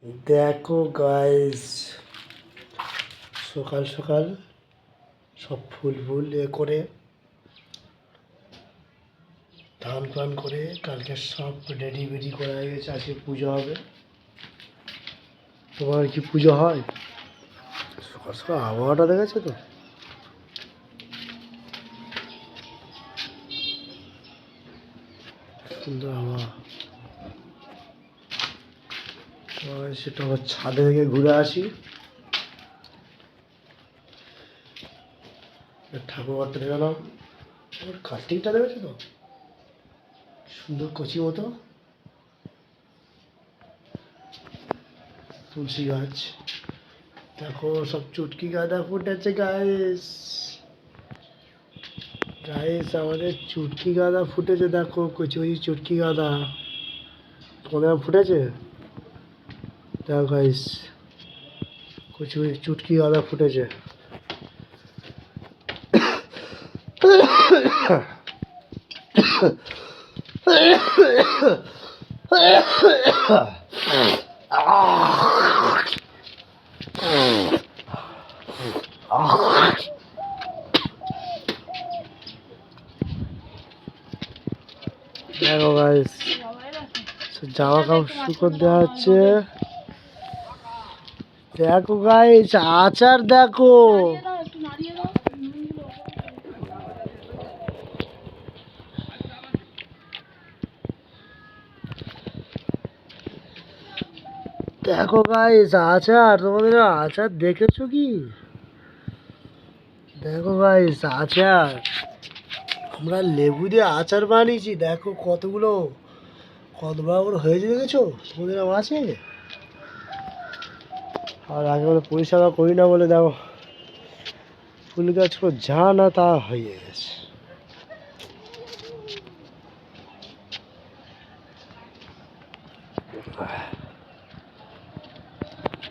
দেখো গাইস, সকাল সকাল সব ফুল ফুল করে ধান পান করে কালকে সব রেডি বেডি করা হয়ে গেছে। আজকে পুজো হবে। তোমার কি পুজো হয়? সকাল সকাল আবহাওয়াটা দেখেছো তো, সুন্দর আবহাওয়া। সেটা ছাদে থেকে ঘুরে আসি। ঠাকুরঘরটা দেখালাম। কার্তিকটা দেখেছো তো, সুন্দর কচি মতো তুলসী গাছ। দেখো সব চুটকি গাঁদা ফুটেছে গাইস। গাইস আমাদের চুটকি গাঁদা ফুটেছে, দেখো কচি কচি চুটকি গাঁদা। তোমাদের ফুটেছে? দেখো গাইস, কচি কচি চুটকি গাঁদা ফুটেছে। দেখো গাইস, জামা কাপড় শুকোতে দেওয়া হচ্ছে। দেখো গাইস, আচার দেখো। দেখো গাইস আচার, তোমাদের আচার দেখেছো কি? দেখো গাইস আচার, আমরা লেবু দিয়ে আচার বানিয়েছি। দেখো কতগুলো, কত বড় বড় হয়েছে দেখেছো? তোমাদের আছে। আর আগে বলে পরিষ্কার করি না বলে দেখো ফুল গাছ যা না তা হয়ে গেছে।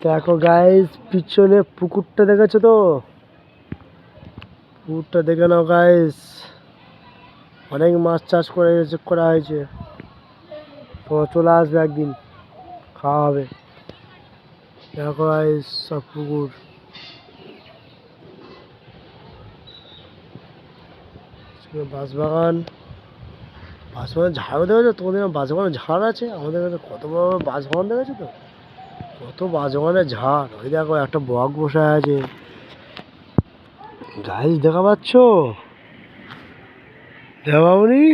দেখো গাইস পিছনে পুকুরটা দেখেছো তো, পুকুরটা দেখে নাও গাইস। অনেক মাছ চাষ করা হয়েছে। তোমার চলে আসবে একদিন, খাওয়া হবে। দেখো গাইস সব পুকুর। বাঁশবাগান, বাঁশবাগান ঝাড়ও দেখেছো? তোমাদের বাঁশবাগানের ঝাড় আছে? আমাদের কাছে কত বড় বড় বাঁশবাগান দেখেছো তো, কত বাঁশবাগানের ঝাড়। ওই দেখো একটা বক বসে আছে। গাইস দেখা পাচ্ছ? দেখাবনি?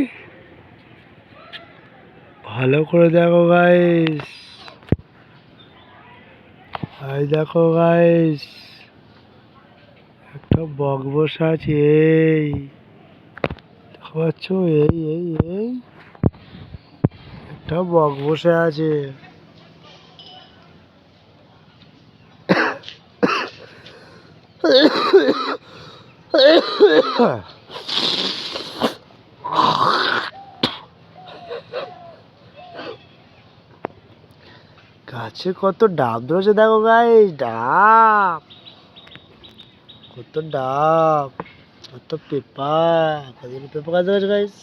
ভালো করে দেখো গাইস। এই দেখো গাইস, একটা বক বসে আছে। এই দেখা পাচ্ছ? এই এই এই একটা বক বসে আছে। গাছে কত ডাব ধরেছে দেখো গাইস, ডাব, কত ডাব, কত পেঁপা, কতগুলো পেঁপা গাছ ধরেছে গাইস।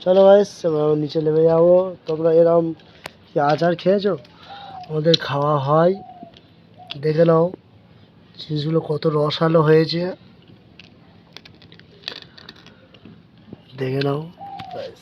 চলো গাইস আমরা নিচে নেমে যাবো। তোমরা এরকম কি আচার খেয়েছো? আমাদের খাওয়া হয়। দেখে নাও জিনিসগুলো কত রসালো হয়েছে, দেখে নাও গাইস।